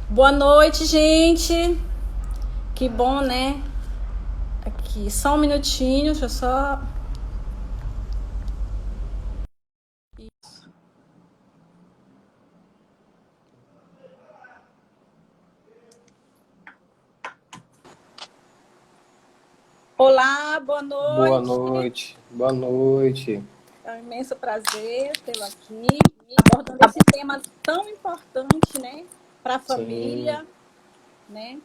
Boa noite, gente. Que bom, né? Aqui, só um minutinho, deixa eu só. Olá, boa Boa noite. noite, boa noite. É um imenso prazer tê-lo aqui, abordando esse tema tão importante, né? Para a Sim, família, né?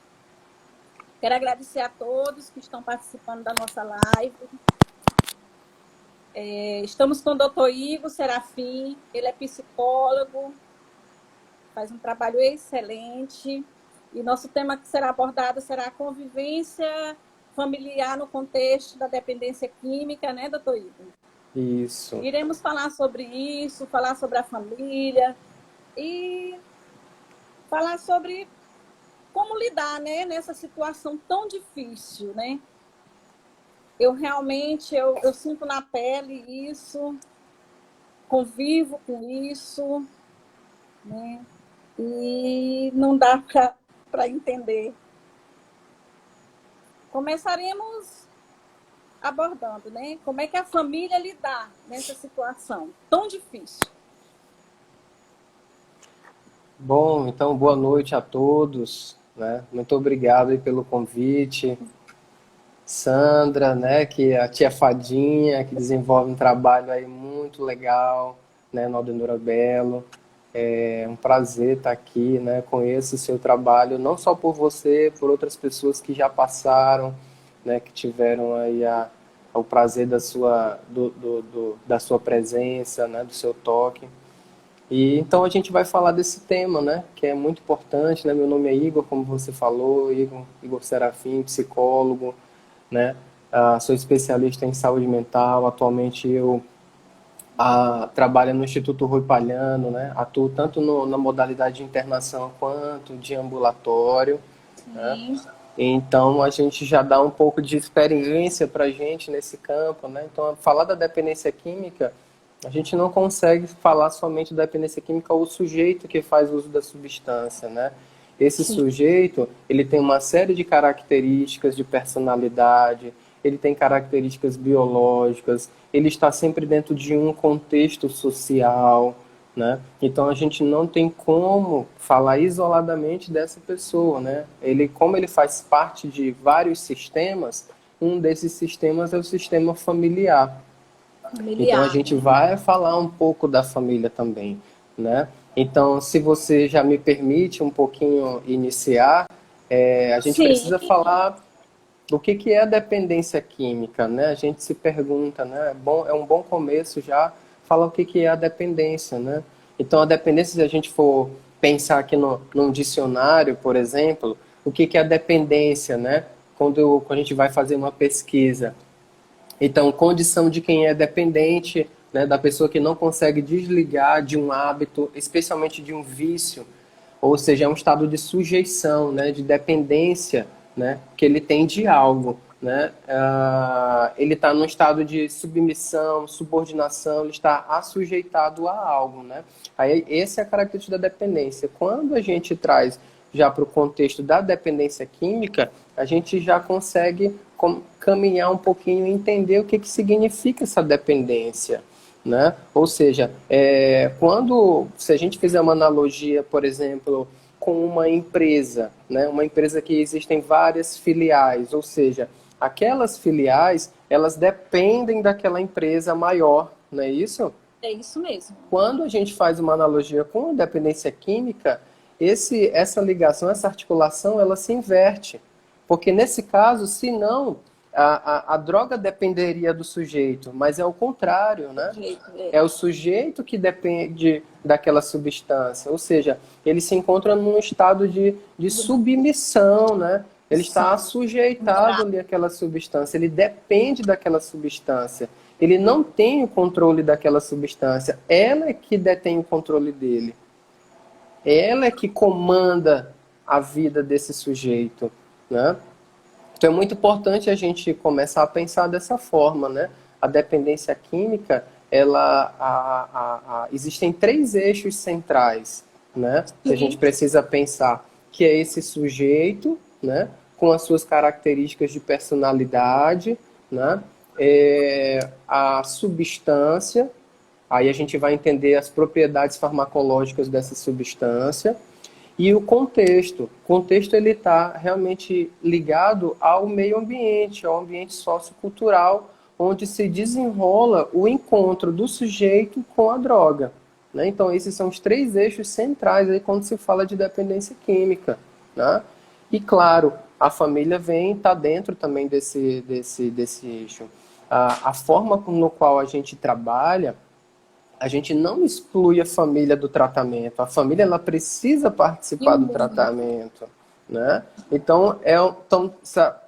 Quero agradecer a todos que estão participando da nossa live. Estamos com o doutor Igor Serafim, ele é psicólogo, faz um trabalho excelente. E nosso tema que será abordado será a convivência familiar no contexto da dependência química, né, doutor Igor? isso. Iremos falar sobre isso, falar sobre a família e falar sobre como lidar, né, nessa situação tão difícil, né? Eu realmente, eu sinto na pele isso, convivo com isso, né? E não dá para entender. Começaremos abordando, né? Como é que a família lidar nessa situação tão difícil. Bom, então boa noite a todos, né? Muito obrigado aí pelo convite. Sandra, né, que é a tia Fadinha, que desenvolve um trabalho aí muito legal, né, no Aldenora Belo. É um prazer estar aqui, né? Conheço o seu trabalho, não só por você, por outras pessoas que já passaram, né, que tiveram aí o prazer da sua presença, né, do seu toque. E então a gente vai falar desse tema, né, que é muito importante, né? Meu nome é Igor, como você falou, Igor Serafim, psicólogo, né? Sou especialista em saúde mental. Atualmente eu trabalho no Instituto Rui Palhano, né? Atuo tanto na modalidade de internação quanto de ambulatório, né? Sim, Então a gente já dá um pouco de experiência para a gente nesse campo, né? Então falar da dependência química, a gente não consegue falar somente da dependência química ao sujeito que faz uso da substância, né? Esse sim, sujeito, ele tem uma série de características de personalidade, ele tem características biológicas, ele está sempre dentro de um contexto social, né? Então a gente não tem como falar isoladamente dessa pessoa, né? Como ele faz parte de vários sistemas, um desses sistemas é o sistema familiar. Então a familiar, gente né? vai falar um pouco da família também, né? Então, se você já me permite um pouquinho iniciar, a gente Sim, precisa falar do que é a dependência química, né? A gente se pergunta, né? É um bom começo já falar o que é a dependência, né? Então, a dependência, se a gente for pensar aqui num dicionário, por exemplo, o que é a dependência, né? Quando a gente vai fazer uma pesquisa. Então, condição de quem é dependente, né? Da pessoa que não consegue desligar de um hábito, especialmente de um vício, ou seja, é um estado de sujeição, né, de dependência, né, que ele tem de algo, né, ele está num estado de submissão, subordinação, ele está assujeitado a algo, né. Aí essa é a característica da dependência. Quando a gente traz já para o contexto da dependência química, a gente já consegue caminhar um pouquinho e entender o que significa essa dependência, né? Ou seja, se a gente fizer uma analogia, por exemplo, com uma empresa, né? Uma empresa que existem várias filiais, ou seja, aquelas filiais, elas dependem daquela empresa maior, não é isso? é isso mesmo. Quando a gente faz uma analogia com a dependência química, essa ligação, essa articulação, ela se inverte. Porque nesse caso, se não, a droga dependeria do sujeito, mas é o contrário, né? Jeito, É o sujeito que depende daquela substância, ou seja, ele se encontra num estado de submissão, né? Ele está sim, sujeitado ali àquela substância, ele depende daquela substância. Ele não tem o controle daquela substância, ela é que detém o controle dele. Ela é que comanda a vida desse sujeito, né? Então é muito importante a gente começar a pensar dessa forma, né? A dependência química, existem três eixos centrais, né? Que a gente sim, precisa pensar. que é esse sujeito, né, com as suas características de personalidade, né, a substância, aí a gente vai entender as propriedades farmacológicas dessa substância, e o contexto. O contexto ele está realmente ligado ao meio ambiente, ao ambiente sociocultural, onde se desenrola o encontro do sujeito com a droga. Né? Então, esses são os três eixos centrais aí quando se fala de dependência química. Né? E, claro, a família está dentro também desse eixo. A forma no qual a gente trabalha, a gente não exclui a família do tratamento. A família ela precisa participar do tratamento. Né? Então,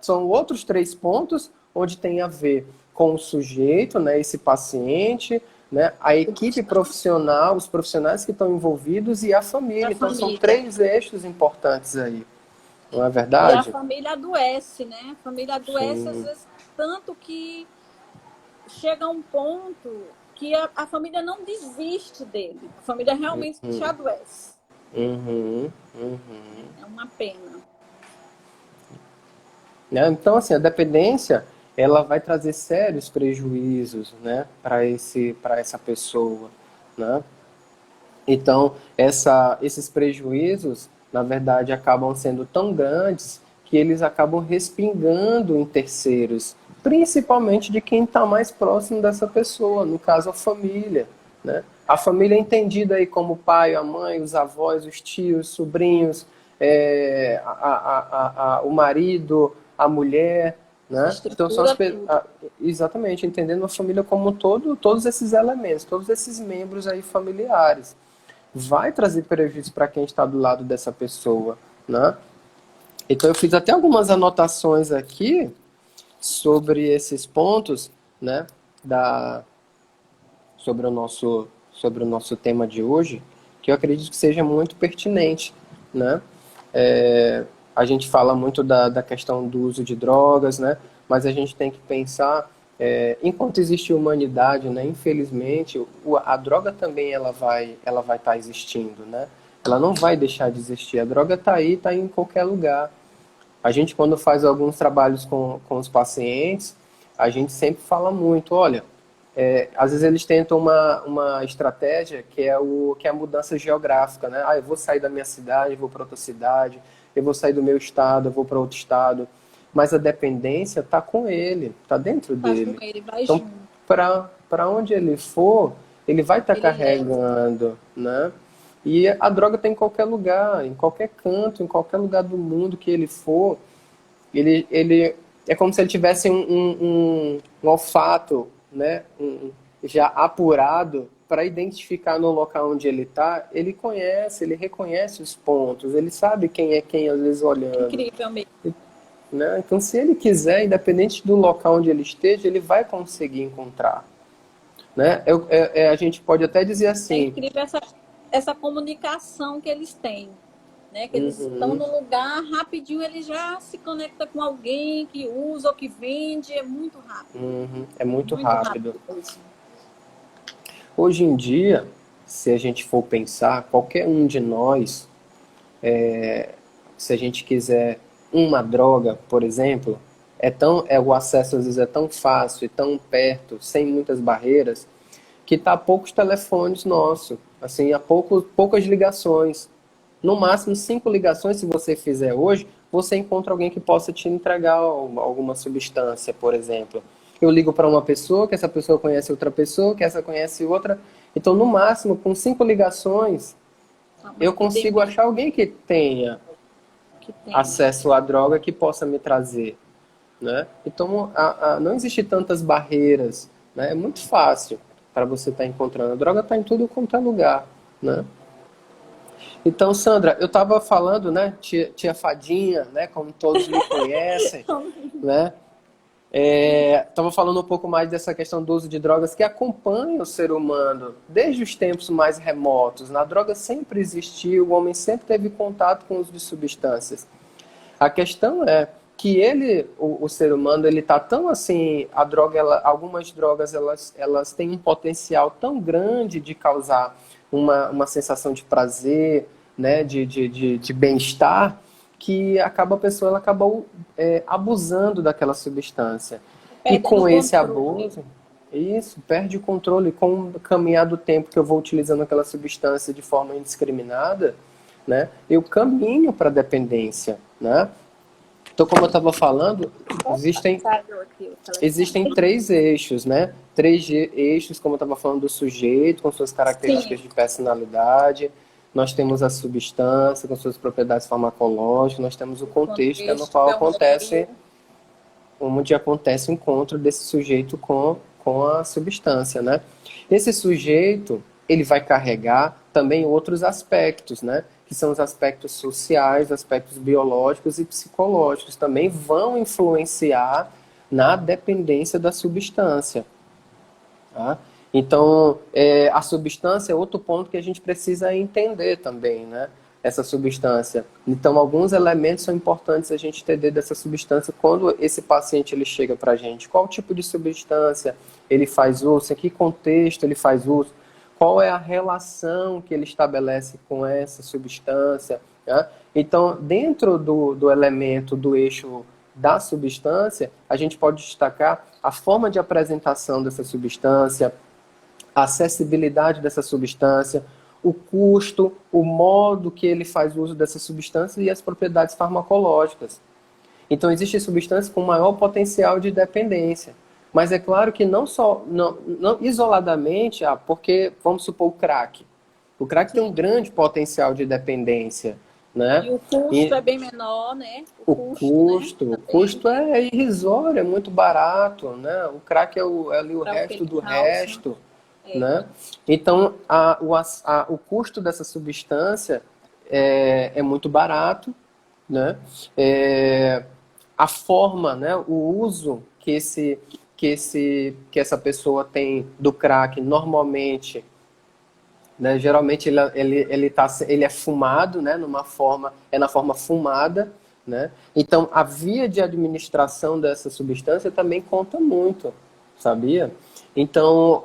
são outros três pontos onde tem a ver com o sujeito, né, esse paciente, né, a equipe profissional, os profissionais que estão envolvidos e a família. Então, são três eixos importantes aí. Não é verdade? E a família adoece, né? A família adoece, às vezes, tanto que chega a um ponto que a família não desiste dele. A família realmente adoece. É uma pena. Então, assim, a dependência, ela vai trazer sérios prejuízos, né, para essa pessoa, né? Então, esses prejuízos, na verdade, acabam sendo tão grandes que eles acabam respingando em terceiros, principalmente de quem está mais próximo dessa pessoa, no caso a família, né? A família é entendida aí como o pai, a mãe, os avós, os tios, os sobrinhos, o marido, a mulher, né? Então são exatamente, entendendo a família como um todo, todos esses elementos, todos esses membros aí familiares. Vai trazer prejuízo para quem está do lado dessa pessoa, né? Então eu fiz até algumas anotações aqui sobre esses pontos, né, sobre o nosso tema de hoje, que eu acredito que seja muito pertinente, né? A gente fala muito da questão do uso de drogas, né? Mas a gente tem que pensar, enquanto existe humanidade, né? Infelizmente, a droga também ela vai estar existindo, né? Ela não vai deixar de existir. A droga está aí, está em qualquer lugar. A gente, quando faz alguns trabalhos com os pacientes, a gente sempre fala muito, olha, às vezes eles tentam uma estratégia que é a mudança geográfica, né? Eu vou sair da minha cidade, vou para outra cidade, eu vou sair do meu estado, eu vou para outro estado. Mas a dependência está com ele, está dentro dele. Com ele, vai então, junto. para onde ele for, ele vai estar carregando, né? E a droga está em qualquer lugar, em qualquer canto, em qualquer lugar do mundo que ele for. Ele é como se ele tivesse um olfato, né? Já apurado para identificar no local onde ele está. Ele conhece, ele reconhece os pontos, ele sabe quem é quem, às vezes, olhando. Incrível mesmo. Né? Então, se ele quiser, independente do local onde ele esteja, ele vai conseguir encontrar. Né? A gente pode até dizer assim... É incrível essa comunicação que eles têm. Né? Que eles estão no lugar, rapidinho ele já se conecta com alguém que usa ou que vende, é muito rápido. É muito rápido. Hoje em dia, se a gente for pensar, qualquer um de nós, se a gente quiser uma droga, por exemplo, o acesso às vezes é tão fácil e tão perto, sem muitas barreiras, que está a poucos telefones nossos, assim, a poucas ligações. No máximo 5 ligações, se você fizer hoje, você encontra alguém que possa te entregar alguma substância, por exemplo. Eu ligo para uma pessoa, que essa pessoa conhece outra pessoa, que essa conhece outra. Então, no máximo, com 5 ligações, eu consigo achar alguém que tenha acesso à droga que possa me trazer. Né? Então, não existe tantas barreiras. Né? É muito fácil para você estar encontrando. A droga está em tudo quanto é lugar. Né? Então, Sandra, eu estava falando, né, tia Fadinha, né, como todos me conhecem, né, estava falando um pouco mais dessa questão do uso de drogas que acompanha o ser humano desde os tempos mais remotos. A droga sempre existiu, o homem sempre teve contato com o uso de substâncias. A questão é que o ser humano, ele está tão assim, algumas drogas, elas têm um potencial tão grande de causar uma sensação de prazer, né, de bem-estar, que acaba a pessoa ela acaba abusando daquela substância. E Perdendo o com esse controle. abuso, isso, perde o controle. Com o caminhar do tempo que eu vou utilizando aquela substância de forma indiscriminada, né, eu caminho para a dependência, né? Então, como eu estava falando, Opa, existem saiu aqui o Existem telefone. três eixos, né? Eixos, como eu estava falando, do sujeito, com suas Sim, características de personalidade. Nós temos a substância, com suas propriedades farmacológicas. Nós temos o o contexto, que é no contexto, qual que é o acontece, meio. onde acontece o encontro desse sujeito com a substância, né? Esse sujeito, ele vai carregar também outros aspectos, né? Que são os aspectos sociais, aspectos biológicos e psicológicos. Também vão influenciar na dependência da substância. Tá? Então, a substância é outro ponto que a gente precisa entender também, né? Essa substância. Então, alguns elementos são importantes a gente entender dessa substância quando esse paciente ele chega para a gente. Qual tipo de substância ele faz uso? Em que contexto ele faz uso? Qual é a relação que ele estabelece com essa substância? Né? Então, dentro do elemento do eixo da substância, a gente pode destacar a forma de apresentação dessa substância, a acessibilidade dessa substância, o custo, o modo que ele faz uso dessa substância e as propriedades farmacológicas. Então, existem substâncias com maior potencial de dependência. Mas é claro que não isoladamente, porque vamos supor o crack. O crack tem um Sim. grande potencial de dependência, né? E o custo E é bem menor, né? O o custo, né? custo, o Também, custo é irrisório, é muito barato, né? O crack é ali o para o que resto ele do causa. resto, É. né? Então, o custo dessa substância é muito barato, né? É, a forma, né? O uso que essa pessoa tem do crack normalmente, né? Geralmente ele é fumado, né? Na forma fumada, né? Então a via de administração dessa substância também conta muito, sabia? Então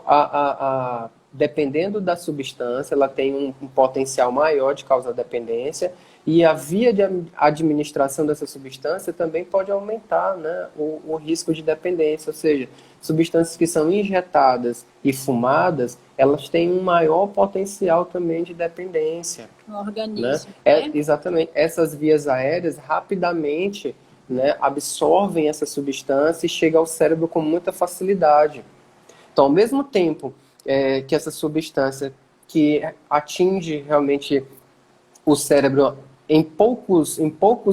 dependendo da substância, ela tem um potencial maior de causar dependência e a via de administração dessa substância também pode aumentar, né, o risco de dependência, ou seja, substâncias que são injetadas e fumadas, elas têm um maior potencial também de dependência, No né? organismo, né? Exatamente, essas vias aéreas rapidamente, né, absorvem essa substância e chega ao cérebro com muita facilidade. Então, ao mesmo tempo que essa substância que atinge realmente o cérebro em poucos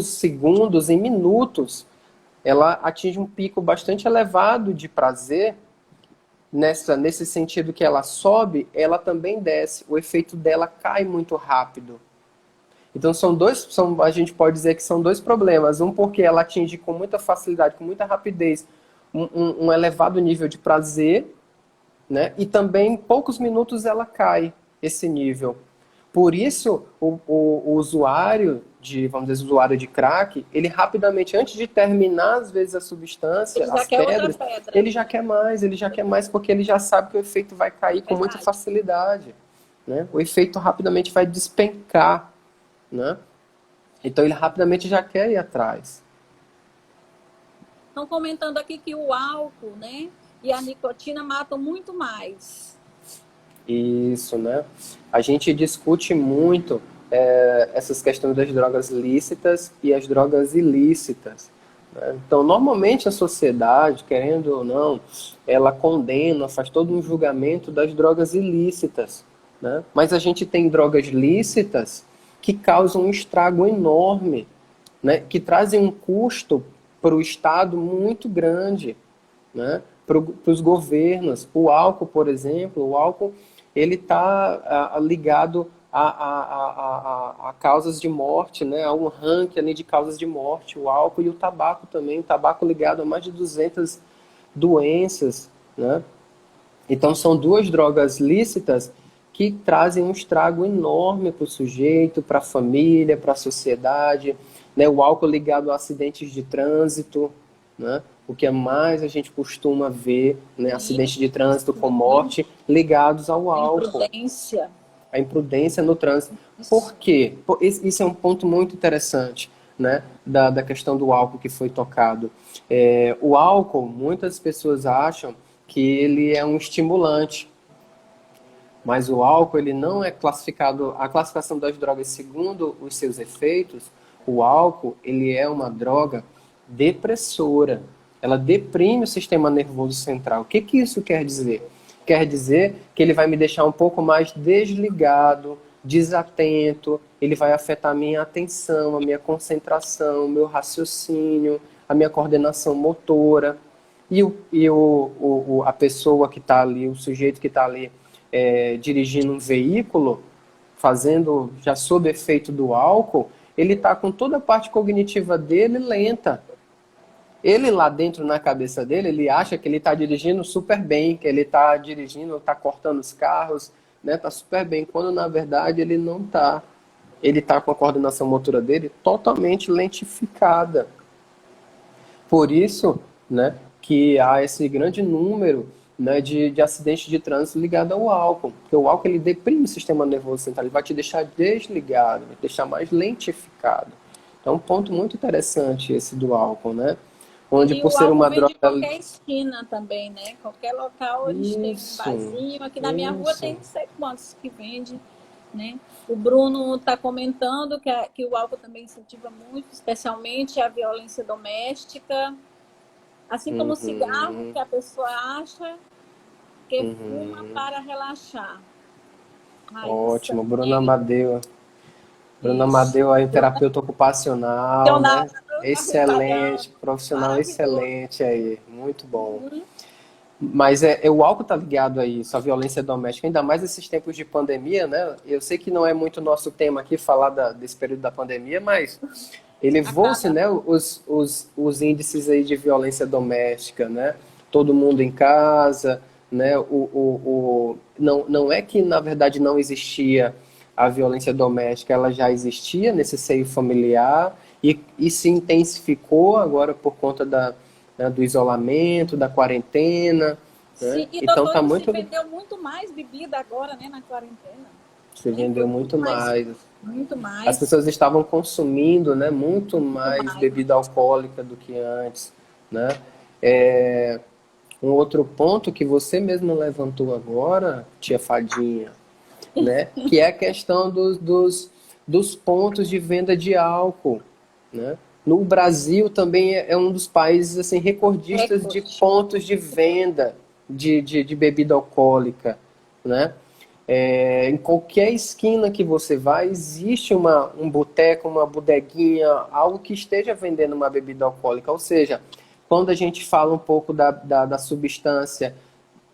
segundos, em minutos, ela atinge um pico bastante elevado de prazer. Nesse sentido que ela sobe, ela também desce. O efeito dela cai muito rápido. Então a gente pode dizer que são dois problemas. Um porque ela atinge com muita facilidade, com muita rapidez, um elevado nível de prazer, né? E também em poucos minutos ela cai esse nível. Por isso, o usuário vamos dizer, usuário de crack, ele rapidamente, antes de terminar, às vezes, a substância, Ele já as quer outra pedras, pedra. ele já quer mais, porque ele já sabe que o efeito vai cair com muita Verdade. facilidade, né? O efeito rapidamente vai despencar, né? Então ele rapidamente já quer ir atrás. Estão comentando aqui que o álcool, né? E a nicotina matam muito mais. Isso, né? A gente discute muito essas questões das drogas lícitas e as drogas ilícitas, né? Então, normalmente a sociedade, querendo ou não, ela condena, faz todo um julgamento das drogas ilícitas, né? Mas a gente tem drogas lícitas que causam um estrago enorme, né? Que trazem um custo para o Estado muito grande, né? Para os governos. O álcool, por exemplo, o álcool ele está ligado a causas de morte, né? A um ranking ali de causas de morte. O álcool e o tabaco também. O tabaco ligado a mais de 200 doenças, né? Então, são duas drogas lícitas que trazem um estrago enorme para o sujeito, para a família, para a sociedade, né? O álcool ligado a acidentes de trânsito, né? O que é mais a gente costuma ver, né? Sim, Acidentes de trânsito com morte ligados ao álcool. imprudência. a imprudência no trânsito. Por quê? Isso é um ponto muito interessante, né, da questão do álcool que foi tocado. O álcool, muitas pessoas acham que ele é um estimulante, mas o álcool ele não é classificado, a classificação das drogas segundo os seus efeitos, o álcool ele é uma droga depressora. Ela deprime o sistema nervoso central. O que que isso quer dizer? Quer dizer que ele vai me deixar um pouco mais desligado, desatento, ele vai afetar a minha atenção, a minha concentração, o meu raciocínio, a minha coordenação motora. A pessoa que está ali, o sujeito que está ali dirigindo um veículo, fazendo já sob efeito do álcool, ele está com toda a parte cognitiva dele lenta. Ele lá dentro na cabeça dele, ele acha que ele está dirigindo super bem, que ele está dirigindo, está cortando os carros, né, tá super bem, quando na verdade ele não está. Ele está com a coordenação motora dele totalmente lentificada. Por isso, né, que há esse grande número, né, de acidentes de trânsito ligado ao álcool. Porque o álcool ele deprime o sistema nervoso central, ele vai te deixar desligado, vai te deixar mais lentificado. Então, é um ponto muito interessante esse do álcool, né? Onde E por o ser álcool uma vende droga... em qualquer esquina também, né? Qualquer local eles têm um Isso, barzinho. Aqui na minha rua tem isso. não sei quantos que vende, né? O Bruno está comentando que o álcool também incentiva muito, especialmente a violência doméstica, assim como o cigarro, Uhum, que a pessoa acha que fuma uhum. para relaxar. Raíssa, Ótimo, Bruno ele, Amadeu. Bruno isso. Amadeu aí, terapeuta ocupacional, Leonardo, né? italiano, Excelente, profissional maravilhoso. excelente aí, muito bom. Uhum. Mas o álcool tá ligado a isso, a violência doméstica, ainda mais nesses tempos de pandemia, né? Eu sei que não é muito nosso tema aqui falar desse período da pandemia, mas elevou-se, Acaba. né, os índices aí de violência doméstica, né? Todo mundo em casa, né? Não é que, na verdade, não existia a violência doméstica, ela já existia nesse seio familiar e se intensificou agora por conta né, do isolamento, da quarentena, né? Sim, e Então doutor, tá e se muito... vendeu muito mais bebida agora, né, na quarentena. Se Né? vendeu Foi muito muito mais, mais. muito As mais, pessoas estavam consumindo, né, muito muito mais mais. bebida alcoólica do que antes, né? É, um outro ponto que você mesmo levantou agora, tia Fadinha, né, que é a questão dos pontos de venda de álcool, né? No Brasil também é um dos países assim recordistas de Recorde. pontos de venda de bebida alcoólica, né? Em qualquer esquina que você vai, existe um boteco, uma bodeguinha, algo que esteja vendendo uma bebida alcoólica. Ou seja, quando a gente fala um pouco da substância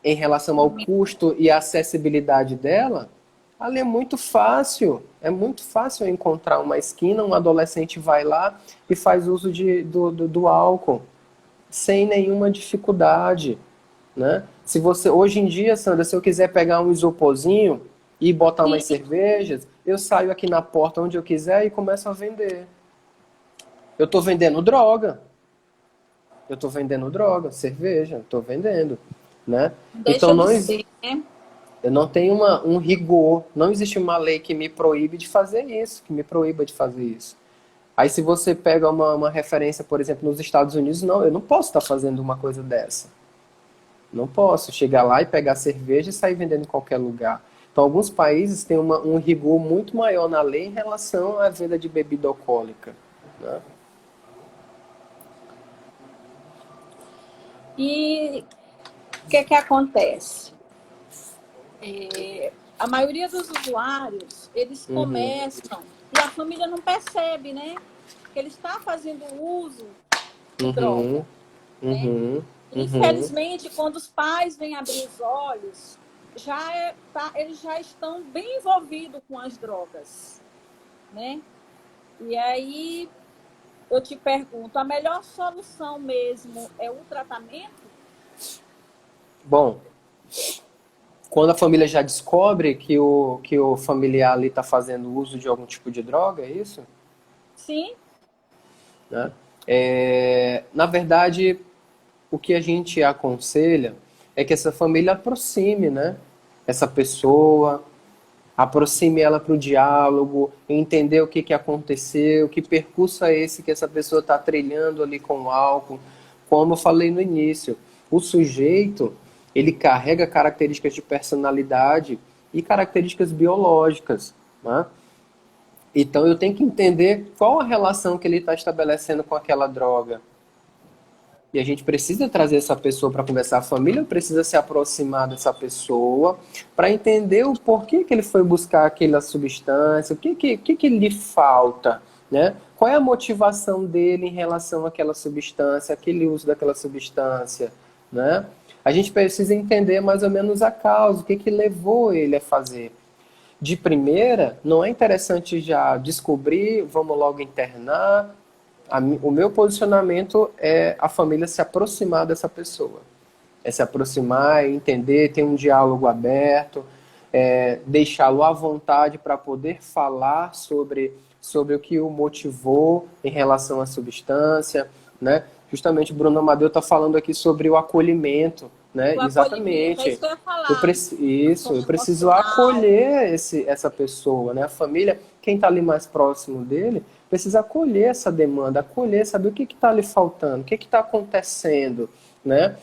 em relação ao custo e a acessibilidade dela, ali é muito fácil encontrar uma esquina, um adolescente vai lá e faz uso do álcool, sem nenhuma dificuldade, né? Se você, hoje em dia, Sandra, se eu quiser pegar um isoporzinho e botar umas Sim, cervejas, eu saio aqui na porta onde eu quiser e começo a vender. Eu estou vendendo droga. Eu estou vendendo droga, cerveja, estou vendendo, né? Então deixa de ser, né? eu não tenho um rigor, não existe uma lei que me proíbe de fazer isso, que me proíba de fazer isso. Aí se você pega uma referência, por exemplo, nos Estados Unidos, não, eu não posso estar fazendo uma coisa dessa. Não posso chegar lá e pegar cerveja e sair vendendo em qualquer lugar. Então, alguns países têm um rigor muito maior na lei em relação à venda de bebida alcoólica, né? E o que acontece? A maioria dos usuários, eles Uhum, começam e a família não percebe, né? Que ele está fazendo uso de uhum, droga, né? uhum, uhum. Infelizmente, quando os pais vêm abrir os olhos, eles já estão bem envolvidos com as drogas, né? E aí eu te pergunto, a melhor solução mesmo é o tratamento? Bom, quando a família já descobre que o familiar ali está fazendo uso de algum tipo de droga, é isso? Sim, Né? Na verdade, o que a gente aconselha é que essa família aproxime, né? Essa pessoa, Aproxime ela para o diálogo, entender o que, que aconteceu, que percurso é esse que essa pessoa está trilhando ali com o álcool. Como eu falei no início, o sujeito, ele carrega características de personalidade e características biológicas, né? Então eu tenho que entender qual a relação que ele está estabelecendo com aquela droga. E a gente precisa trazer essa pessoa para conversar. A família precisa se aproximar dessa pessoa para entender o porquê que ele foi buscar aquela substância, o que lhe falta, né? Qual é a motivação dele em relação àquela substância, aquele uso daquela substância, né? A gente precisa entender mais ou menos a causa, o que levou ele a fazer. De primeira, não é interessante já descobrir, vamos logo internar. O meu posicionamento é a família se aproximar dessa pessoa. É se aproximar, entender, ter um diálogo aberto, deixá-lo à vontade para poder falar sobre o que o motivou em relação à substância, né? Justamente o Bruno Amadeu está falando aqui sobre o acolhimento, né? O acolhimento, é Exatamente. isso que eu ia falar. Eu preciso acolher essa pessoa, né? A família, quem está ali mais próximo dele, precisa acolher essa demanda, acolher, saber o que está lhe faltando, o que está acontecendo, né?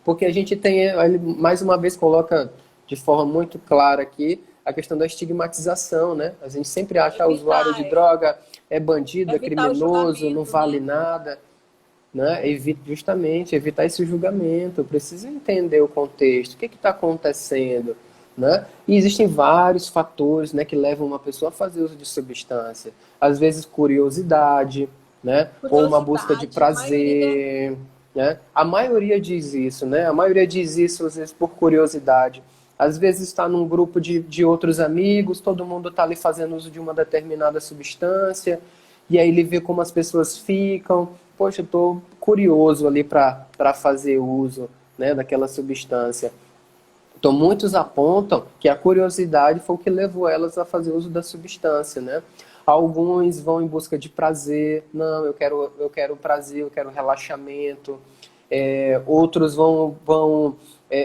Porque a gente tem, ele mais uma vez coloca de forma muito clara aqui a questão da estigmatização, né? A gente sempre acha que o usuário de droga é bandido, é criminoso, não vale nada, né? Justamente evitar esse julgamento. Eu preciso entender o contexto, o que está acontecendo, né? E existem vários fatores, né, que levam uma pessoa a fazer uso de substância. Às vezes curiosidade, né? Ou uma busca de prazer, né? A maioria diz isso, né? A maioria diz isso às vezes por curiosidade. Às vezes está num grupo de outros amigos, todo mundo está ali fazendo uso de uma determinada substância, e aí ele vê como as pessoas ficam. Poxa, eu estou curioso ali para fazer uso, né, daquela substância. Então, muitos apontam que a curiosidade foi o que levou elas a fazer uso da substância, né? Alguns vão em busca de prazer. Não, eu quero prazer, eu quero relaxamento. Outros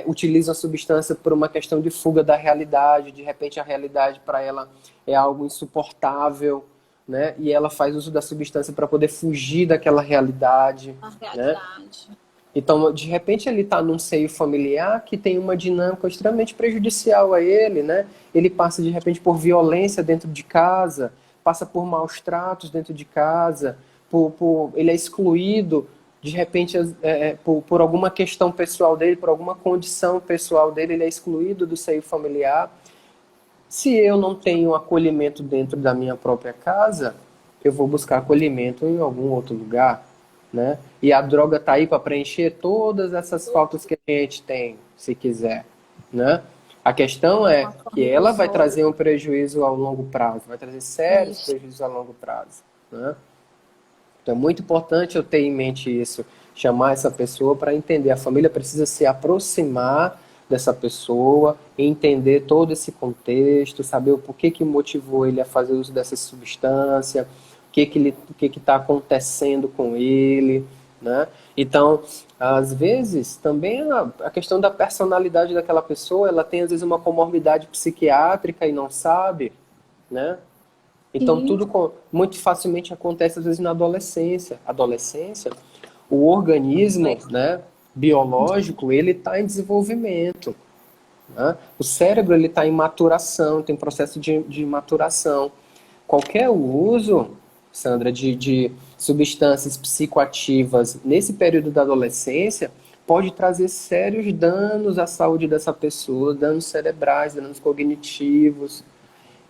utilizam a substância por uma questão de fuga da realidade. De repente, a realidade para ela é algo insuportável, né? E ela faz uso da substância para poder fugir daquela realidade. A realidade. Né? Então, de repente, ele está num seio familiar que tem uma dinâmica extremamente prejudicial a ele, né? Ele passa, de repente, por violência dentro de casa, passa por maus tratos dentro de casa, ele é excluído, de repente, por alguma questão pessoal dele, por alguma condição pessoal dele, ele é excluído do seio familiar. Se eu não tenho acolhimento dentro da minha própria casa, eu vou buscar acolhimento em algum outro lugar, né? E a droga tá aí para preencher todas essas faltas que a gente tem, se quiser, né? A questão é que ela vai trazer um prejuízo ao longo prazo, vai trazer sérios prejuízos a longo prazo, né? Então é muito importante eu ter em mente isso, chamar essa pessoa para entender. A família precisa se aproximar dessa pessoa, entender todo esse contexto, saber o porquê que motivou ele a fazer uso dessa substância, o que está acontecendo com ele, né? Então, às vezes, também a questão da personalidade daquela pessoa, ela tem às vezes uma comorbidade psiquiátrica e não sabe, né? Então, tudo muito facilmente acontece às vezes na adolescência. Adolescência, o organismo, né, biológico, ele está em desenvolvimento, né? O cérebro ele está em maturação, tem processo de maturação. Qualquer uso, Sandra, de substâncias psicoativas nesse período da adolescência pode trazer sérios danos à saúde dessa pessoa, danos cerebrais, danos cognitivos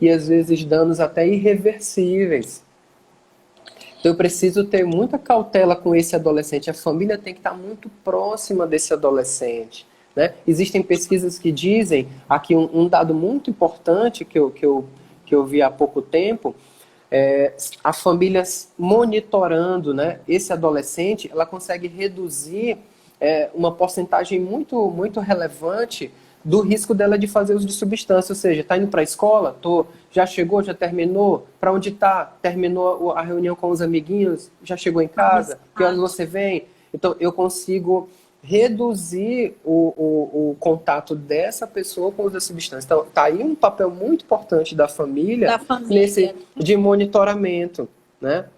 e às vezes danos até irreversíveis. Então eu preciso ter muita cautela com esse adolescente. A família tem que estar muito próxima desse adolescente, né? Existem pesquisas que dizem, aqui um dado muito importante que eu vi há pouco tempo, a família monitorando, né, esse adolescente, ela consegue reduzir uma porcentagem muito, muito relevante do risco dela de fazer uso de substância. Ou seja, está indo para a escola? Já chegou, já terminou? Para onde está? Terminou a reunião com os amiguinhos? Já chegou em casa? Que horas você vem? Então, eu consigo reduzir o contato dessa pessoa com outra substância. Então, tá aí um papel muito importante da família Da família, nesse né? de monitoramento, né?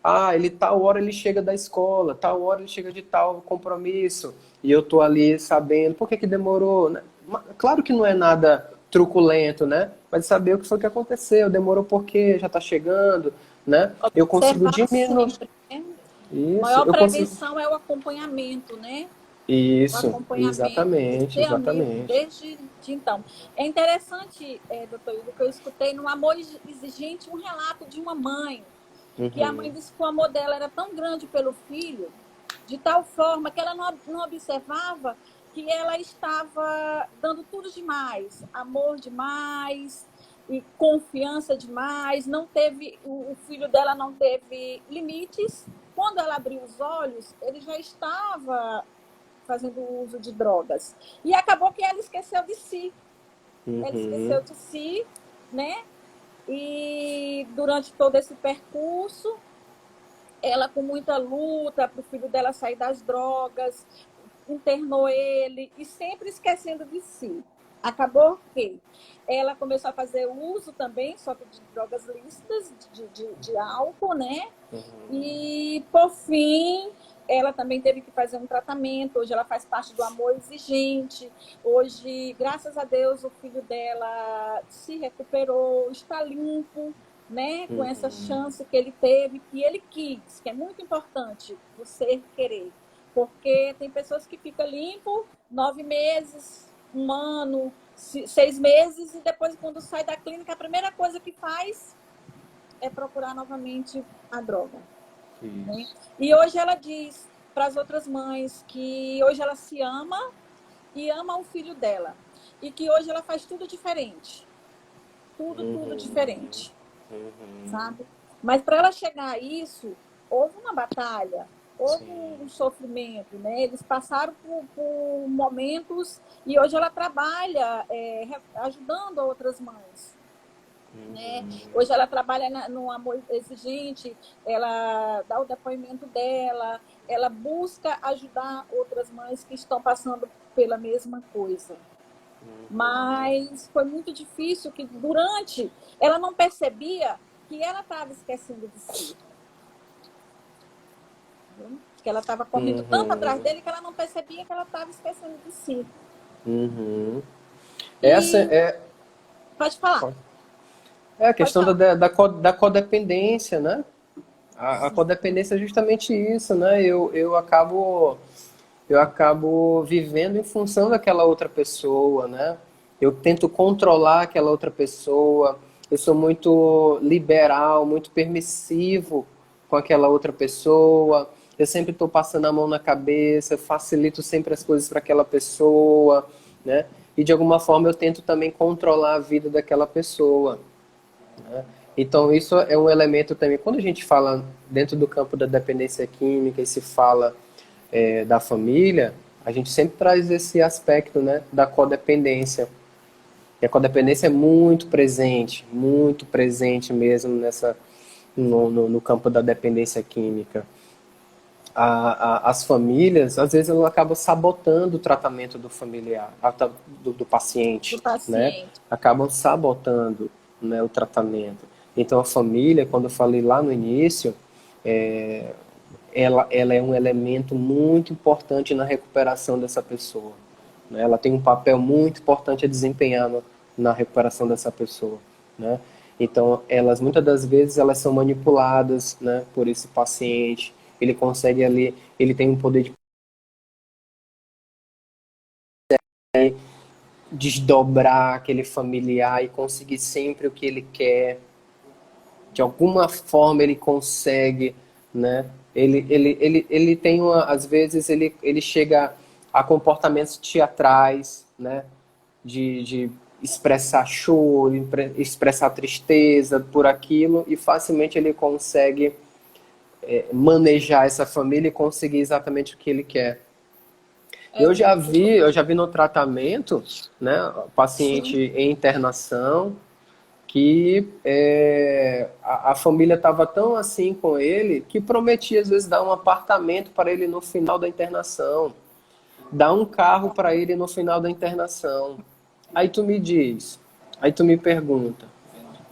Ah, ele tal hora ele chega da escola, tal hora ele chega de tal compromisso, e eu tô ali sabendo por que que demorou, né? Claro que não é nada truculento, né? Mas saber o que foi que aconteceu, demorou porque já tá chegando, né? Eu consigo Observar diminuir sempre, né? A isso, maior eu consigo. prevenção é o acompanhamento, né? O Isso, acompanhamento, de exatamente, ser amigo exatamente. desde de então. É interessante, doutor Hugo, que eu escutei no Amor Exigente um relato de uma mãe, que a mãe Uhum, disse que o amor dela era tão grande pelo filho, de tal forma que ela não observava que ela estava dando tudo demais, amor demais e confiança demais, não teve, o filho dela não teve limites. Quando ela abriu os olhos, ele já estava fazendo uso de drogas. E acabou que ela esqueceu de si. Ela uhum, esqueceu de si, né? E durante todo esse percurso, ela com muita luta para o filho dela sair das drogas, internou ele e sempre esquecendo de si. Acabou que ela começou a fazer uso também, só que de drogas lícitas, de álcool, né? uhum. E, por fim, ela também teve que fazer um tratamento. Hoje ela faz parte do Amor Exigente. Hoje, graças a Deus, o filho dela se recuperou, está limpo, né? Com essa Uhum. chance que ele teve, que ele quis, que é muito importante você querer. Porque tem pessoas que ficam limpo 9 meses, um ano, 6 meses, e depois, quando sai da clínica, a primeira coisa que faz é procurar novamente a droga. Né? Isso. E hoje ela diz para as outras mães que hoje ela se ama e ama o filho dela. E que hoje ela faz tudo diferente. Tudo Uhum. diferente, Uhum. sabe? Mas para ela chegar a isso, houve uma batalha, houve um Sim. sofrimento, né? Eles passaram por momentos e hoje ela trabalha ajudando outras mães, né? Uhum. Hoje ela trabalha no Amor Exigente, ela dá o depoimento dela, ela busca ajudar outras mães que estão passando pela mesma coisa. Uhum. Mas foi muito difícil que durante ela não percebia que ela estava esquecendo de si, viu? Que ela estava correndo tanto atrás Uhum. dele que ela não percebia que ela estava esquecendo de si. Uhum. Essa E é, pode falar, é a pode questão falar. da codependência, né? A Sim, codependência é justamente isso, né? Eu acabo vivendo em função daquela outra pessoa, né? Eu tento controlar aquela outra pessoa. Eu sou muito liberal, muito permissivo com aquela outra pessoa. Eu sempre estou passando a mão na cabeça, eu facilito sempre as coisas para aquela pessoa, né? E de alguma forma eu tento também controlar a vida daquela pessoa, né? Então isso é um elemento também. Quando a gente fala dentro do campo da dependência química e se fala da família, a gente sempre traz esse aspecto, né, da codependência. E a codependência é muito presente mesmo no campo da dependência química. As famílias, às vezes, elas acabam sabotando o tratamento do familiar, do Do paciente, né? paciente. Acabam sabotando, né, o tratamento. Então, a família, quando eu falei lá no início, é, ela é um elemento muito importante na recuperação dessa pessoa, né? Ela tem um papel muito importante a desempenhar na recuperação dessa pessoa, né? Então, elas muitas das vezes elas são manipuladas, né, por esse paciente. Ele consegue ali, ele tem um poder de desdobrar aquele familiar e conseguir sempre o que ele quer. De alguma forma ele consegue, né? Ele tem às vezes ele chega a comportamentos teatrais, né? De expressar choro, expressar tristeza por aquilo e facilmente ele consegue manejar essa família e conseguir exatamente o que ele quer. É muito. Eu já vi no tratamento, né, paciente Sim. em internação, que a família estava tão assim com ele que prometia às vezes dar um apartamento para ele no final da internação. dá um carro para ele no final da internação. Aí tu me diz, aí tu me pergunta,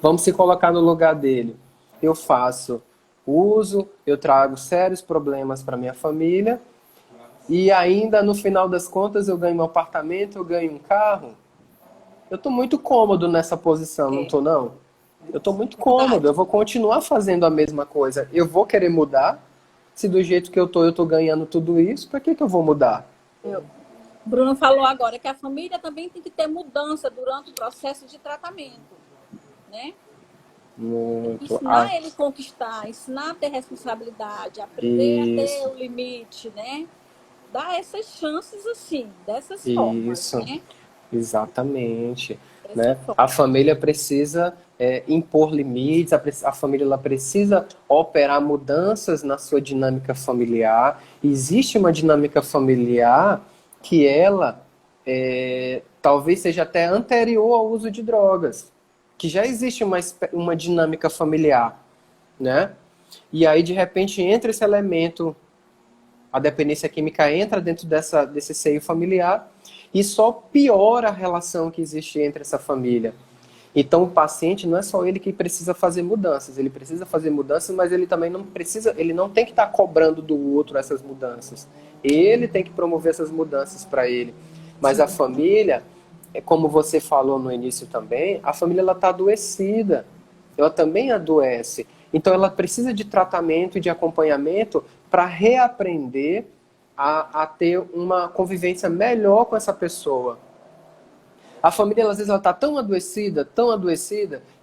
vamos se colocar no lugar dele. Eu faço uso, eu trago sérios problemas para minha família e ainda no final das contas eu ganho um apartamento, eu ganho um carro. Eu estou muito cômodo nessa posição, não É, estou não? Eu estou muito cômodo, verdade. eu vou continuar fazendo a mesma coisa. Eu vou querer mudar? Se do jeito que eu tô ganhando tudo isso, para que que eu vou mudar? Eu, Bruno falou agora que a família também tem que ter mudança durante o processo de tratamento, né? Muito. Ensinar ele a conquistar, ensinar a ter responsabilidade, aprender a ter Isso, o limite, né? Dar essas chances assim, dessas formas, isso. né? Exatamente, Dessa né? forma. A família precisa impor limites, a família ela precisa operar mudanças na sua dinâmica familiar. Existe uma dinâmica familiar que ela talvez seja até anterior ao uso de drogas, que já existe uma dinâmica familiar, né? E aí, de repente, entra esse elemento, a dependência química entra dentro desse seio familiar e só piora a relação que existe entre essa família. Então o paciente não é só ele que precisa fazer mudanças, ele precisa fazer mudanças, mas ele também não precisa, ele não tem que estar cobrando do outro essas mudanças. Ele tem que promover essas mudanças para ele. Mas a Sim. família, como você falou no início também, a família ela está adoecida, ela também adoece. Então ela precisa de tratamento e de acompanhamento para reaprender a ter uma convivência melhor com essa pessoa. A família, às vezes, ela está tão adoecida,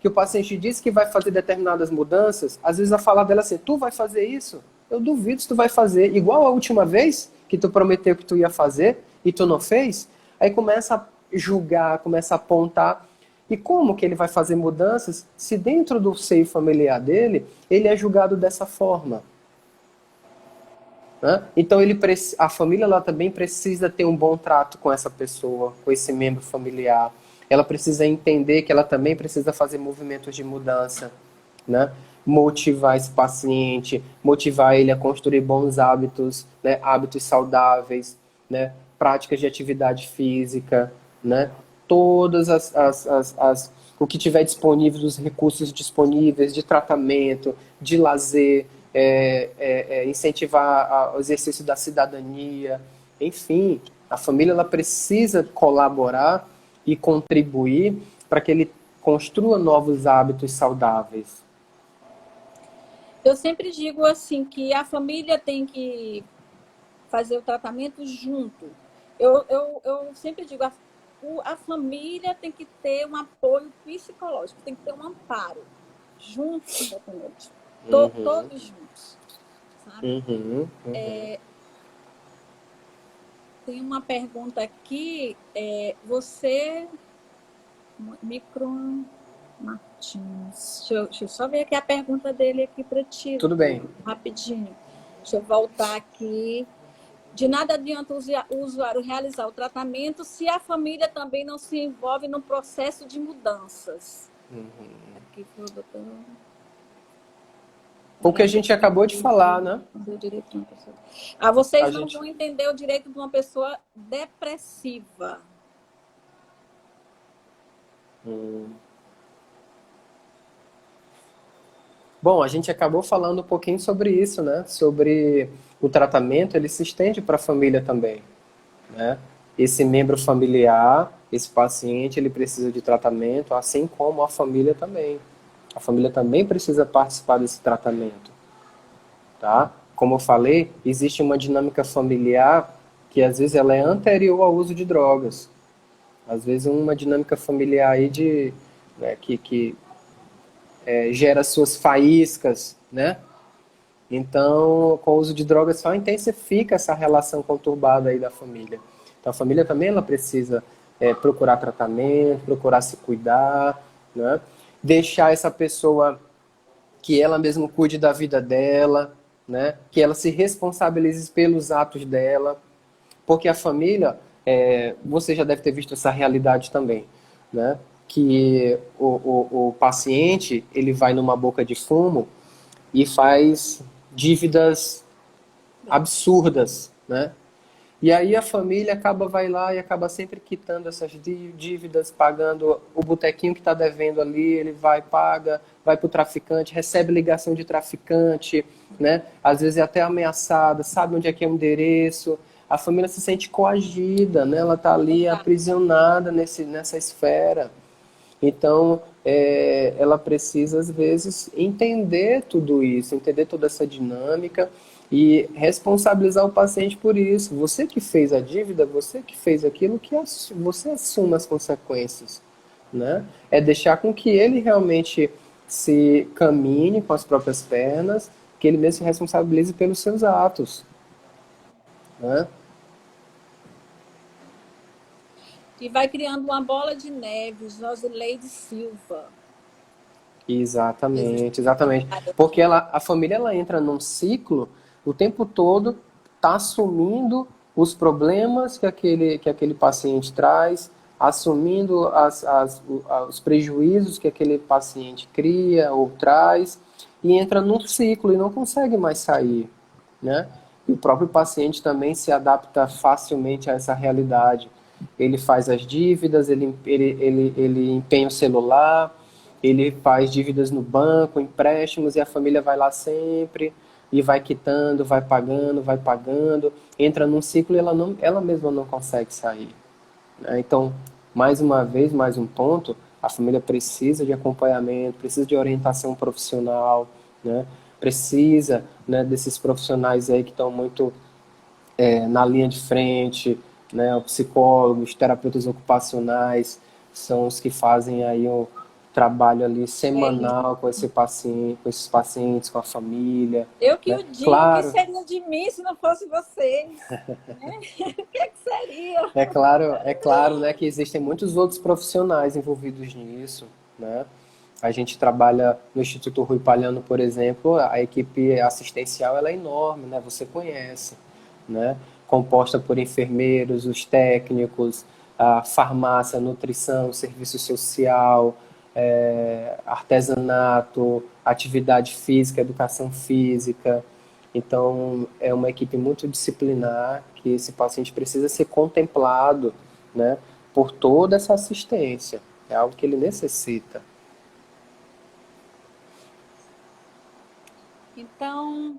que o paciente diz que vai fazer determinadas mudanças, às vezes a fala dela assim, tu vai fazer isso? Eu duvido se tu vai fazer. Igual a última vez que tu prometeu que tu ia fazer e tu não fez, aí começa a julgar, começa a apontar. E como que ele vai fazer mudanças se dentro do seio familiar dele, ele é julgado dessa forma? Né? Então a família ela também precisa ter um bom trato com essa pessoa, com esse membro familiar. Ela precisa entender que ela também precisa fazer movimentos de mudança, né? Motivar esse paciente, motivar ele a construir bons hábitos, né? Hábitos saudáveis, né? Práticas de atividade física, né? Todas o que tiver disponível, os recursos disponíveis de tratamento, de lazer, incentivar o exercício da cidadania, enfim, a família ela precisa colaborar e contribuir para que ele construa novos hábitos saudáveis. Eu sempre digo assim que a família tem que fazer o tratamento junto. Eu sempre digo, a família tem que ter um apoio psicológico, tem que ter um amparo, juntos, independente. Uhum, Todos juntos, sabe? uhum, uhum. Tem uma pergunta aqui, você, Micro Martins, deixa eu só ver aqui a pergunta dele aqui para ti, Tudo bem. rapidinho. Deixa eu voltar aqui. De nada adianta o usuário realizar o tratamento se a família também não se envolve no processo de mudanças. Aqui foi o doutor. O que a gente acabou de falar, né? Vocês A não gente. vão entender o direito de uma pessoa depressiva. Bom, a gente acabou falando um pouquinho sobre isso, né? Sobre o tratamento, ele se estende para a família também, né? Esse membro familiar, esse paciente, ele precisa de tratamento, assim como a família também. A família também precisa participar desse tratamento, tá? Como eu falei, existe uma dinâmica familiar que às vezes ela é anterior ao uso de drogas. Às vezes uma dinâmica familiar aí né, que gera suas faíscas, né? Então, com o uso de drogas só intensifica essa relação conturbada aí da família. Então, a família também ela precisa procurar tratamento, procurar se cuidar, né? Deixar essa pessoa que ela mesma cuide da vida dela, né? Que ela se responsabilize pelos atos dela, porque a família, você já deve ter visto essa realidade também, né? Que o paciente ele vai numa boca de fumo e faz dívidas absurdas, né? E aí a família vai lá e acaba sempre quitando essas dívidas, pagando o botequinho que está devendo ali, ele vai, paga, vai para o traficante, recebe ligação de traficante, né? Às vezes é até ameaçada, sabe onde é que é o endereço. A família se sente coagida, né? Ela está ali aprisionada nessa esfera. Então, ela precisa, às vezes, entender tudo isso, entender toda essa dinâmica e responsabilizar o paciente por isso. Você que fez a dívida, você que fez aquilo, você assuma as consequências, né? É deixar com que ele realmente se caminhe com as próprias pernas, que ele mesmo se responsabilize pelos seus atos, né? E vai criando uma bola de neve, Josileide Silva. Existe Exatamente, um exatamente. comentário Porque aqui. a família ela entra num ciclo o tempo todo, está assumindo os problemas que aquele paciente traz, assumindo os prejuízos que aquele paciente cria ou traz, e entra num ciclo e não consegue mais sair, né? E o próprio paciente também se adapta facilmente a essa realidade. Ele faz as dívidas, ele empenha o celular, ele faz dívidas no banco, empréstimos, e a família vai lá sempre e vai quitando, vai pagando, entra num ciclo e ela mesma não consegue sair, né? Então, mais uma vez, mais um ponto, a família precisa de acompanhamento, precisa de orientação profissional, né? Precisa, né, desses profissionais aí que estão muito na linha de frente, né? Os psicólogos, terapeutas ocupacionais são os que fazem aí o trabalho ali Belíssimo. semanal com esse paciente, com esses pacientes, com a família, Eu que né? o digo, o que Claro, seria de mim se não fosse vocês? Né? O que, é que seria? é claro, né, que existem muitos outros profissionais envolvidos nisso, né? A gente trabalha no Instituto Rui Palhano, por exemplo, a equipe assistencial ela é enorme, né? Você conhece, né? Composta por enfermeiros, os técnicos, a farmácia, nutrição, serviço social, artesanato, atividade física, educação física. Então, é uma equipe muito disciplinar que esse paciente precisa ser contemplado, né, por toda essa assistência. É algo que ele necessita. Então,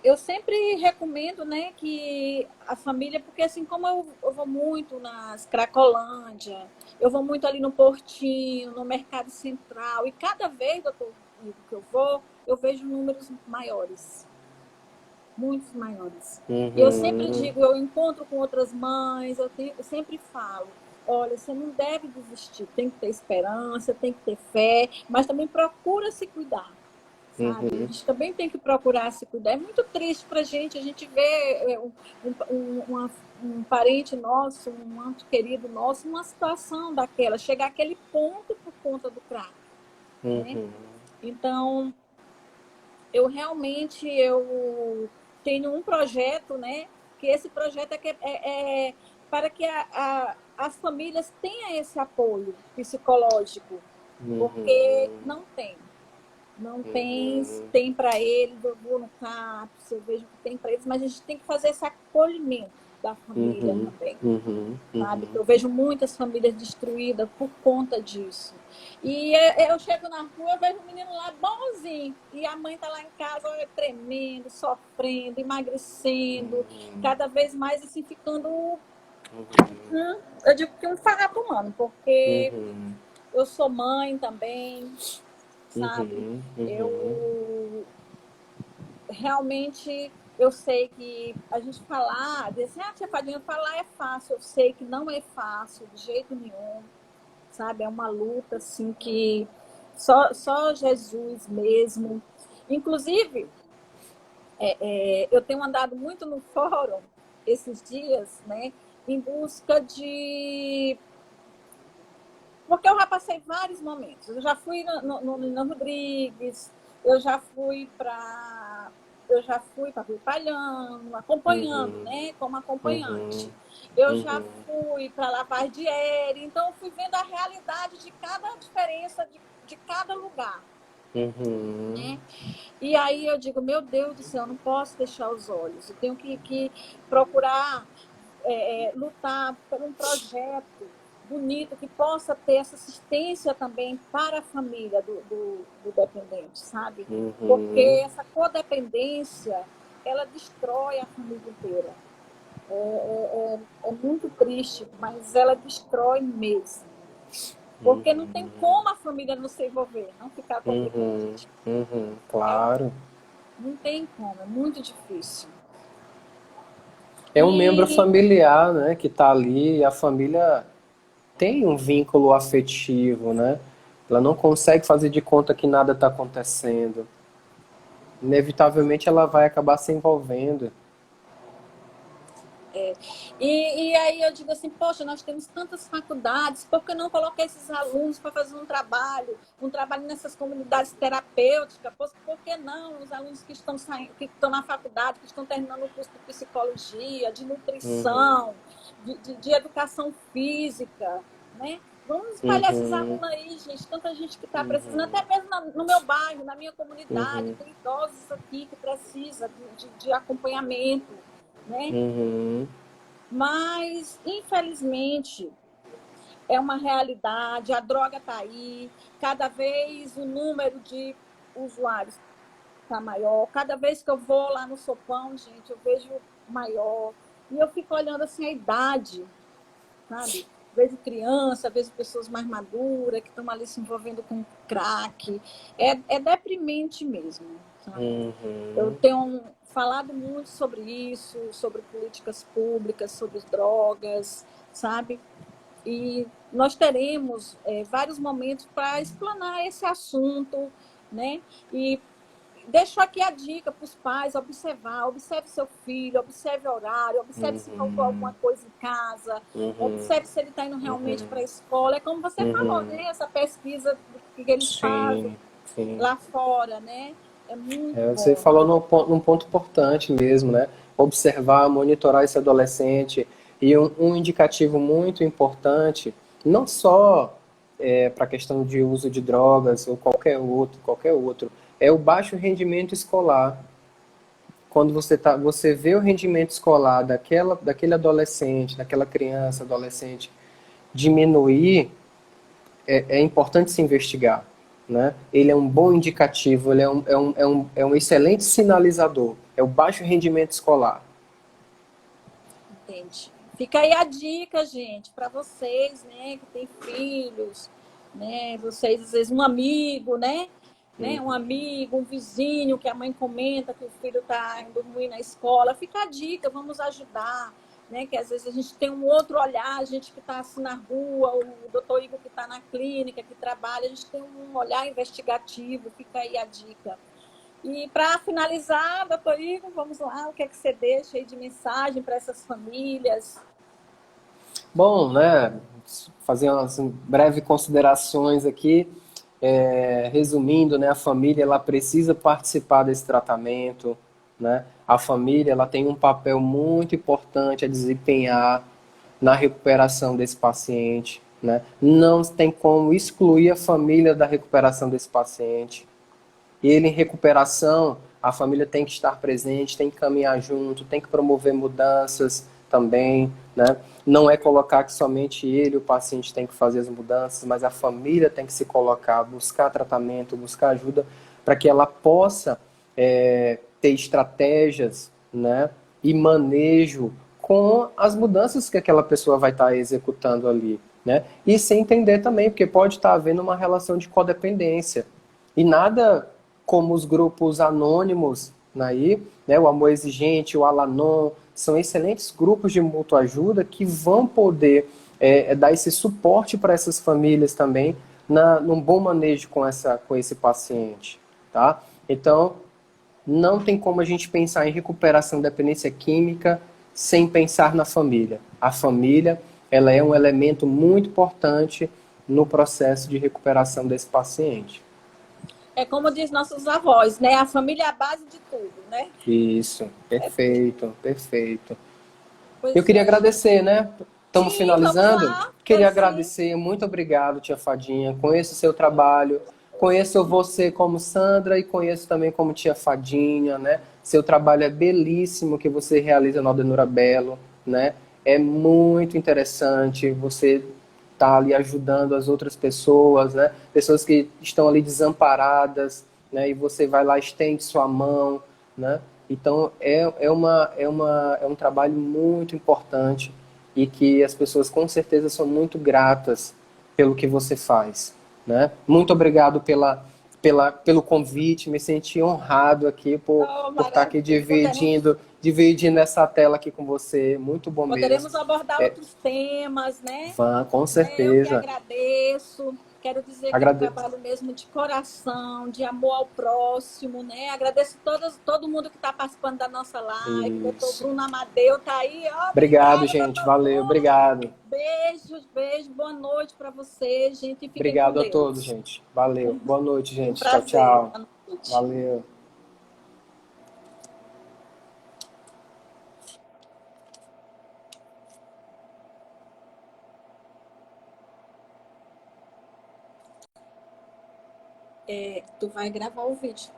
eu sempre recomendo, né, que a família, porque assim como eu vou muito nas Cracolândia, eu vou muito ali no Portinho, no Mercado Central, e cada vez, doutor, que eu vejo números maiores, muitos maiores. E eu sempre Uhum, digo, eu encontro com outras mães, eu sempre falo, olha, você não deve desistir, tem que ter esperança, tem que ter fé, mas também procura se cuidar, sabe? A uhum, gente também tem que procurar se cuidar. É muito triste para a gente ver um parente nosso, um ente querido nosso, numa situação daquela, chegar àquele ponto por conta do crack, né? uhum, Então, eu tenho um projeto, né? Que esse projeto é para que as famílias tenham esse apoio psicológico, porque uhum, não tem. Não tem, uhum, tem para eles, eu vou no CAPS, eu vejo que tem para eles, mas a gente tem que fazer esse acolhimento da família uhum, também, uhum, sabe? uhum. Eu vejo muitas famílias destruídas por conta disso. E eu chego na rua, eu vejo um menino lá bonzinho, e a mãe tá lá em casa, olha, tremendo, sofrendo, emagrecendo, cada vez mais assim ficando, eu digo que um farrapo humano, porque Uhum, eu sou mãe também, sabe? uhum, uhum, Eu realmente eu sei que a gente falar, dizer assim, tia Fadinha, falar é fácil, eu sei que não é fácil de jeito nenhum, sabe? É uma luta assim que só Jesus mesmo. Inclusive, eu tenho andado muito no fórum esses dias, né? Em busca de. Porque eu já passei vários momentos. Eu já fui no Rodrigues, eu já fui para Rui Palhano, acompanhando, uhum, né, como uhum, acompanhante. Eu já uhum, fui para Lavardiere, então eu fui vendo a realidade de cada diferença de cada lugar. Uhum. né? E aí eu digo, meu Deus do céu, eu não posso fechar os olhos, eu tenho que procurar lutar por um projeto bonito que possa ter essa assistência também para a família do dependente, sabe? Porque Uhum. essa codependência, ela destrói a família inteira. É muito triste, mas ela destrói mesmo. Porque não tem como a família não se envolver, não ficar Uhum. codependente. Uhum. É, Claro. não tem como, é muito difícil. É um membro E familiar, né, que está ali, e a família tem um vínculo afetivo, né? Ela não consegue fazer de conta que nada está acontecendo. Inevitavelmente ela vai acabar se envolvendo. E aí eu digo assim, poxa, nós temos tantas faculdades, por que não colocar esses alunos para fazer um trabalho nessas comunidades terapêuticas? Por que não os alunos que estão saindo, que estão na faculdade, que estão terminando o curso de psicologia, de Uhum. nutrição, de educação física, né? Vamos espalhar esses Uhum. alunos aí, gente. Tanta gente que está precisando, Uhum. até mesmo no meu bairro, na minha comunidade, Uhum. tem idosos aqui que precisam de acompanhamento, né? Uhum. Mas, infelizmente, é uma realidade, a droga está aí, cada vez o número de usuários está maior, cada vez que eu vou lá no sopão, gente, eu vejo maior, e eu fico olhando assim a idade, sabe? Vejo criança, vejo pessoas mais maduras que estão ali se envolvendo com crack, é deprimente mesmo, sabe? Eu Uhum. tenho falado muito sobre isso, sobre políticas públicas, sobre drogas, sabe? E nós teremos vários momentos para explanar esse assunto, né? E deixo aqui a dica para os pais observar, observe seu filho, observe o horário, observe se faltou alguma Uhum. coisa em casa, Uhum. observe se ele está indo realmente Uhum. para a escola. É como você falou, Uhum. né? Essa pesquisa que eles fazem Sim, sim. lá fora, né? É muito Você bom. falou num ponto importante mesmo, né? Observar, monitorar esse adolescente. E um indicativo muito importante, não só para a questão de uso de drogas ou qualquer outro, é o baixo rendimento escolar. Quando você vê o rendimento escolar daquele adolescente, daquela criança, adolescente, diminuir, é importante se investigar. Né? Ele é um bom indicativo, ele é um excelente sinalizador. É o baixo rendimento escolar. Entendi. Fica aí a dica, gente, para vocês, né, que têm filhos, né, vocês, às vezes, um amigo, né, um amigo, um vizinho, que a mãe comenta que o filho está indo ruim na escola, fica a dica, vamos ajudar, né, que às vezes a gente tem um outro olhar, a gente que está assim na rua, o doutor Igor que está na clínica, que trabalha, a gente tem um olhar investigativo, fica aí a dica. E para finalizar, doutor Igor, vamos lá, o que é que você deixa aí de mensagem para essas famílias? Bom, né? Fazer umas breves considerações aqui. Resumindo, né, a família ela precisa participar desse tratamento, né? A família ela tem um papel muito importante a desempenhar na recuperação desse paciente, né? Não tem como excluir a família da recuperação desse paciente. Ele em recuperação, a família tem que estar presente, tem que caminhar junto, tem que promover mudanças também, né? Não é colocar que somente ele, o paciente, tem que fazer as mudanças, mas a família tem que se colocar, buscar tratamento, buscar ajuda para que ela possa ter estratégias, né? E manejo com as mudanças que aquela pessoa vai estar executando ali, né? E se entender também, porque pode estar havendo uma relação de codependência. E nada como os grupos anônimos aí, né, o Amor Exigente, o Alanon, são excelentes grupos de mútua ajuda que vão poder dar esse suporte para essas famílias também num bom manejo com esse paciente, tá? Então, não tem como a gente pensar em recuperação da dependência química sem pensar na família. A família, ela é um elemento muito importante no processo de recuperação desse paciente. É como diz nossos avós, né? A família é a base de tudo, né? Isso, perfeito, perfeito. Eu Pois queria é, gente. agradecer, né? Estamos Sim, vamos finalizando. lá. Queria Vamos sim. agradecer, muito obrigado, tia Fadinha. Conheço o seu trabalho, conheço você como Sandra e conheço também como tia Fadinha, né? Seu trabalho é belíssimo que você realiza na Aldenura Belo, né? É muito interessante, você tá ali ajudando as outras pessoas, né? Pessoas que estão ali desamparadas, né? E você vai lá, estende sua mão, né? Então é um trabalho muito importante e que as pessoas com certeza são muito gratas pelo que você faz, né? Muito obrigado pelo convite, me senti honrado aqui Oh, por estar aqui maravilha. dividindo essa tela aqui com você, muito bom mesmo. Poderemos abordar É, outros temas, né? com Eu que certeza. agradeço. Quero dizer que é um Agradeço. trabalho mesmo de coração, de amor ao próximo, né? Agradeço todo mundo que está participando da nossa live. Doutor Isso. Bruno Amadeu está aí. Ó, Obrigado, obrigada, gente. doutor Valeu, Bruno. obrigado. Beijos, beijo. Boa noite para você, gente. E fiquem com Obrigado a todos, Deus. gente. Valeu. Boa noite, Um gente. Tchau, prazer. tchau. Boa noite. Valeu. Tu vai gravar o vídeo.